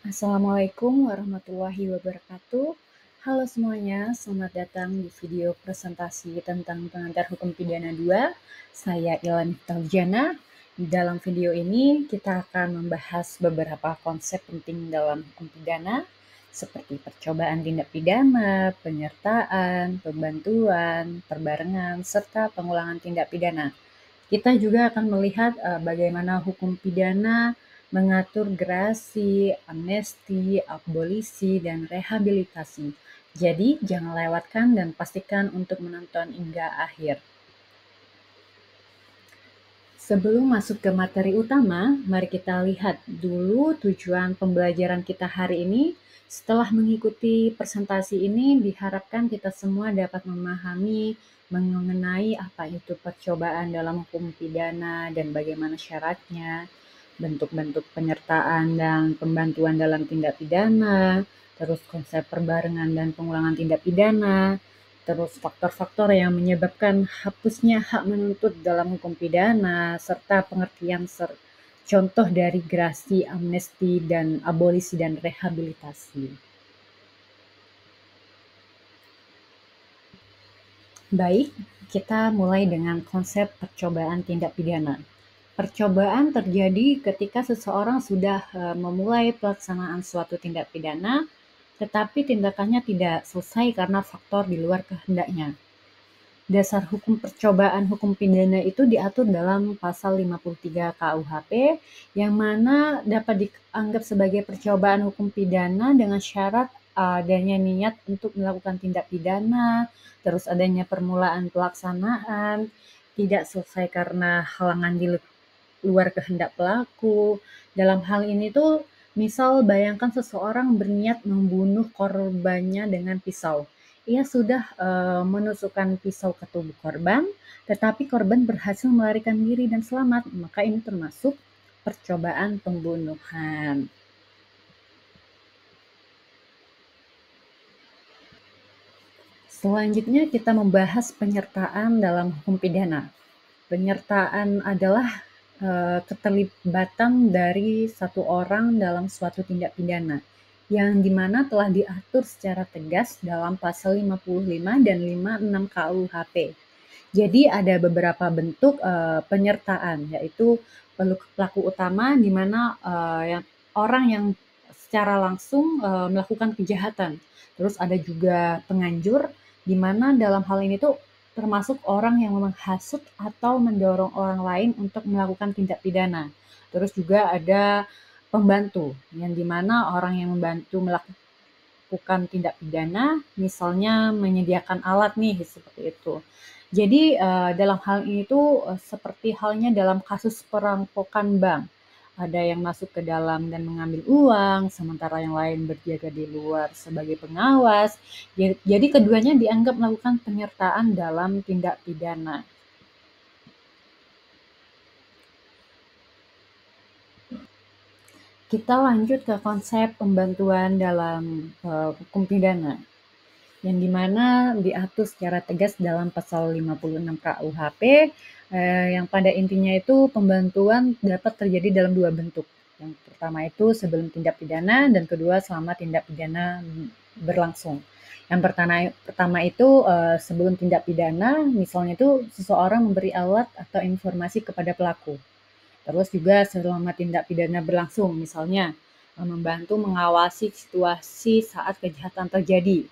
Assalamualaikum warahmatullahi wabarakatuh. Halo semuanya, selamat datang di video presentasi tentang pengantar hukum pidana 2. Saya Ilham Taljana. Di dalam video ini kita akan membahas beberapa konsep penting dalam hukum pidana seperti percobaan tindak pidana, penyertaan, pembantuan, perbarengan, serta pengulangan tindak pidana. Kita juga akan melihat bagaimana hukum pidana mengatur gerasi, amnesti, abolisi, dan rehabilitasi. Jadi, jangan lewatkan dan pastikan untuk menonton hingga akhir. Sebelum masuk ke materi utama, mari kita lihat dulu tujuan pembelajaran kita hari ini. Setelah mengikuti presentasi ini, diharapkan kita semua dapat memahami mengenai apa itu percobaan dalam hukum pidana dan bagaimana syaratnya, bentuk-bentuk penyertaan dan pembantuan dalam tindak pidana, terus konsep perbarengan dan pengulangan tindak pidana, terus faktor-faktor yang menyebabkan hapusnya hak menuntut dalam hukum pidana, serta pengertian contoh dari gerasi, amnesti, dan abolisi dan rehabilitasi. Baik, kita mulai dengan konsep percobaan tindak pidana. Percobaan terjadi ketika seseorang sudah memulai pelaksanaan suatu tindak pidana, tetapi tindakannya tidak selesai karena faktor di luar kehendaknya. Dasar hukum percobaan hukum pidana itu diatur dalam pasal 53 KUHP, yang mana dapat dianggap sebagai percobaan hukum pidana dengan syarat adanya niat untuk melakukan tindak pidana, terus adanya permulaan pelaksanaan, tidak selesai karena halangan di luar kehendak pelaku. Dalam hal ini tuh, misal bayangkan seseorang berniat membunuh korbannya dengan pisau. Ia sudah menusukkan pisau ke tubuh korban, tetapi korban berhasil melarikan diri dan selamat, maka ini termasuk percobaan pembunuhan. Selanjutnya kita membahas penyertaan dalam hukum pidana. Penyertaan adalah keterlibatan dari satu orang dalam suatu tindak pidana, yang dimana telah diatur secara tegas dalam pasal 55 dan 56 KUHP. Jadi ada beberapa bentuk penyertaan, yaitu pelaku utama, di mana orang yang secara langsung melakukan kejahatan. Terus ada juga penganjur, di mana dalam hal ini tuh termasuk orang yang menghasut atau mendorong orang lain untuk melakukan tindak pidana. Terus juga ada pembantu, yang dimana orang yang membantu melakukan tindak pidana, misalnya menyediakan alat nih, seperti itu. Jadi dalam hal ini tuh seperti halnya dalam kasus perampokan bank. Ada yang masuk ke dalam dan mengambil uang, sementara yang lain berjaga di luar sebagai pengawas. Jadi keduanya dianggap melakukan penyertaan dalam tindak pidana. Kita lanjut ke konsep pembantuan dalam hukum pidana, yang dimana diatur secara tegas dalam pasal 56 KUHP, yang pada intinya itu pembantuan dapat terjadi dalam dua bentuk. Yang pertama itu sebelum tindak pidana, dan kedua selama tindak pidana berlangsung. Yang pertama itu sebelum tindak pidana, misalnya itu seseorang memberi alat atau informasi kepada pelaku. Terus juga selama tindak pidana berlangsung, misalnya membantu mengawasi situasi saat kejahatan terjadi.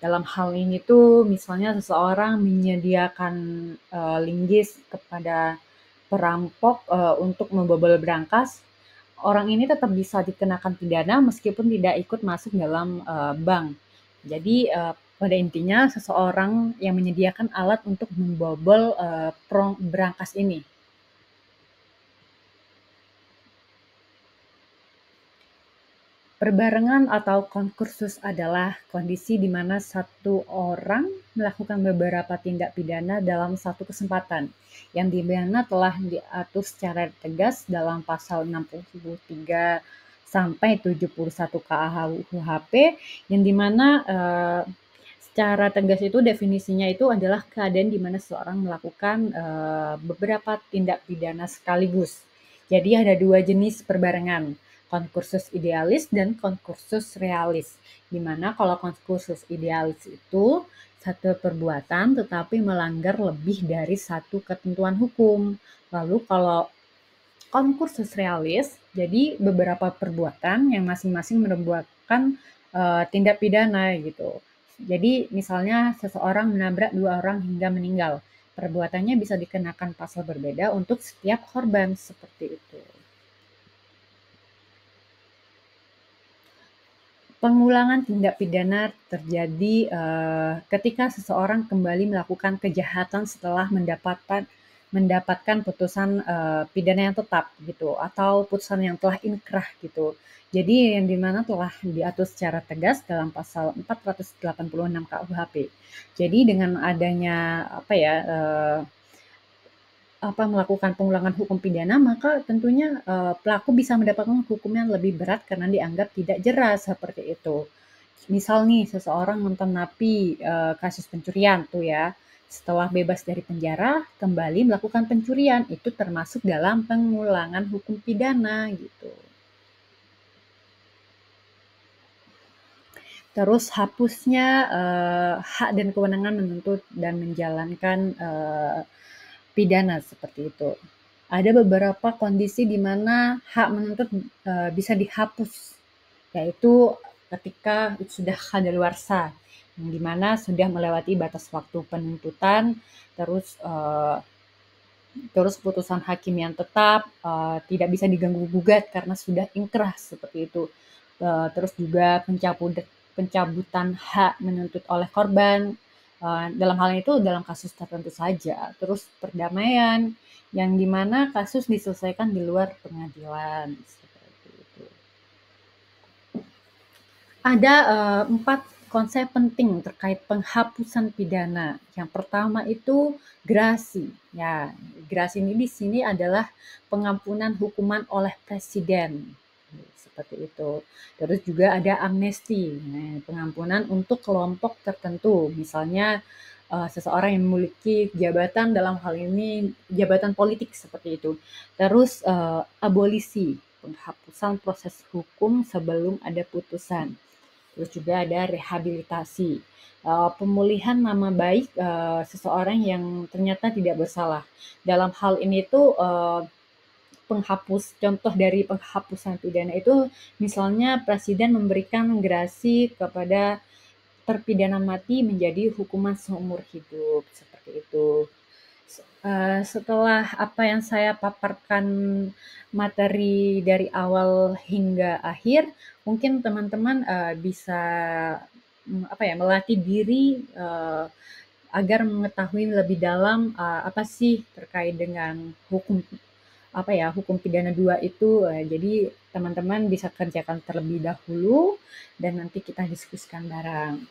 Dalam hal ini tuh misalnya seseorang menyediakan linggis kepada perampok untuk membobol brankas, orang ini tetap bisa dikenakan pidana meskipun tidak ikut masuk dalam bank. Jadi pada intinya seseorang yang menyediakan alat untuk membobol brankas ini. Perbarengan atau konkursus adalah kondisi di mana satu orang melakukan beberapa tindak pidana dalam satu kesempatan, yang dimana telah diatur secara tegas dalam pasal 63 sampai 71 KUHP, yang dimana secara tegas itu definisinya itu adalah keadaan di mana seseorang melakukan beberapa tindak pidana sekaligus. Jadi ada dua jenis perbarengan. konkursus idealis dan konkursus realis. Dimana kalau konkursus idealis itu satu perbuatan tetapi melanggar lebih dari satu ketentuan hukum. Lalu kalau konkursus realis, jadi beberapa perbuatan yang masing-masing merupakan tindak pidana gitu. Jadi misalnya seseorang menabrak dua orang hingga meninggal. Perbuatannya bisa dikenakan pasal berbeda untuk setiap korban seperti itu. Pengulangan tindak pidana terjadi ketika seseorang kembali melakukan kejahatan setelah mendapatkan putusan pidana yang tetap gitu atau putusan yang telah inkrah gitu. Jadi yang dimana telah diatur secara tegas dalam pasal 486 KUHP. Jadi dengan adanya apa ya melakukan pengulangan hukum pidana, maka tentunya pelaku bisa mendapatkan hukuman yang lebih berat karena dianggap tidak jelas seperti itu. Misal nih seseorang menenapi kasus pencurian tuh ya, setelah bebas dari penjara kembali melakukan pencurian, itu termasuk dalam pengulangan hukum pidana gitu. Terus hapusnya hak dan kewenangan menuntut dan menjalankan pidana seperti itu. Ada beberapa kondisi di mana hak menuntut bisa dihapus, yaitu ketika sudah kadaluarsa, yang di mana sudah melewati batas waktu penuntutan, terus putusan hakim yang tetap tidak bisa diganggu gugat karena sudah ingkrah seperti itu. Terus juga pencabutan hak menuntut oleh korban. Dalam hal itu dalam kasus tertentu saja. Terus perdamaian yang dimana kasus diselesaikan di luar pengadilan seperti itu. Ada 4 konsep penting terkait penghapusan pidana. Yang pertama itu grasi. Ya, grasi ini di sini adalah pengampunan hukuman oleh presiden. Seperti itu. Terus juga ada amnesti, nah, pengampunan untuk kelompok tertentu. Misalnya seseorang yang memiliki jabatan dalam hal ini jabatan politik seperti itu. Terus abolisi, penghapusan proses hukum sebelum ada putusan. Terus juga ada rehabilitasi, pemulihan nama baik seseorang yang ternyata tidak bersalah. Dalam hal ini tuh contoh dari penghapusan pidana itu misalnya presiden memberikan gerasi kepada terpidana mati menjadi hukuman seumur hidup seperti itu. Setelah apa yang saya paparkan materi dari awal hingga akhir, mungkin teman-teman bisa melatih diri agar mengetahui lebih dalam apa sih terkait dengan hukum pidana 2 itu. Jadi teman-teman bisa kerjakan terlebih dahulu dan nanti kita diskusikan bareng.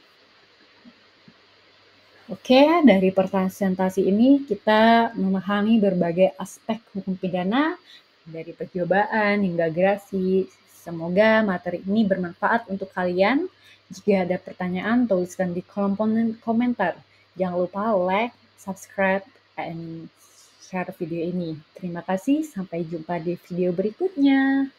Oke, dari presentasi ini kita memahami berbagai aspek hukum pidana, dari percobaan hingga gerasi. Semoga materi ini bermanfaat untuk kalian. Jika ada pertanyaan, tuliskan di kolom komentar. Jangan lupa like, subscribe, and share video ini. Terima kasih, sampai jumpa di video berikutnya.